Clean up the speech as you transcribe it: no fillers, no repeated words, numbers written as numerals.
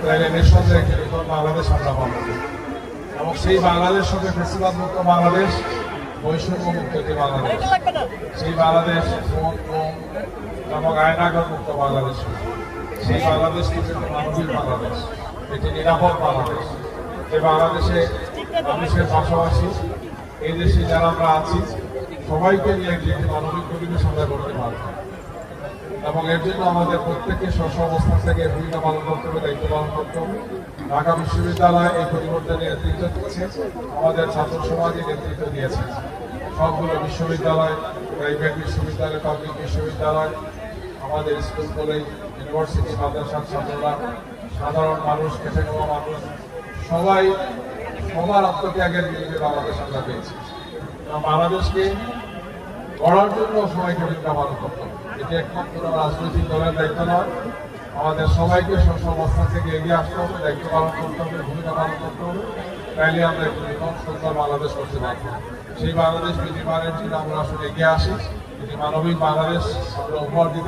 তাহলে নিঃসন্দেহে একটি নতুন বাংলাদেশ আমরা পাবো এবং সেই বাংলাদেশ হবে ফেসিবাদ মুক্ত বাংলাদেশ, বৈষম্য মুক্ত একটি বাংলাদেশ, সেই বাংলাদেশ এবং আয়নাগর মুক্ত বাংলাদেশ, সেই বাংলাদেশ কিন্তু একটি মানবিক বাংলাদেশ, একটি নিরাপদ বাংলাদেশ, যে বাংলাদেশে মানুষের পাশাপাশি এই দেশে যারা আমরা আছি সবাইকে নিয়ে একটি মানবিক পরিবেশ আমরা করতে পারব এবং এর জন্য আমাদের প্রত্যেককে স্ব অবস্থান থেকে ভূমিকা পালন করতে হবে, দায়িত্ব পালন করতে হবে। ঢাকা বিশ্ববিদ্যালয় এই পরিবর্তনের নেতৃত্ব দিয়েছে, আমাদের ছাত্র সমাজের নেতৃত্ব দিয়েছে। সবগুলো বিশ্ববিদ্যালয়, প্রাইভেট বিশ্ববিদ্যালয়, পাবলিক বিশ্ববিদ্যালয়, আমাদের স্কুল কলেজ, ইউনিভার্সিটি, মাদ্রাসার ছাত্ররা, সাধারণ মানুষ, খেটে খাওয়া মানুষ, সবাই সবার আত্মত্যাগের বিরুদ্ধে বাংলাদেশ আমরা পেয়েছি। বাংলাদেশকে গড়ার জন্য সবাইকে ভূমিকা পালন করতে হবে। এটি একমাত্র রাজনৈতিক দলের দায়িত্ব নয়, আমাদের সবাইকে স্ব অবস্থান থেকে এগিয়ে আসতে হবে, দায়িত্ব পালন করতে হবে, ভূমিকা পালন করতে হবে। তাইলে আমরা একটি নতুন সুন্দর বাংলাদেশ করতে পারব। সেই বাংলাদেশ বিনির্মাণের জন্য আমরা আসলে এগিয়ে আসি, এটি মানবিক বাংলাদেশ আমরা উপহার দিতে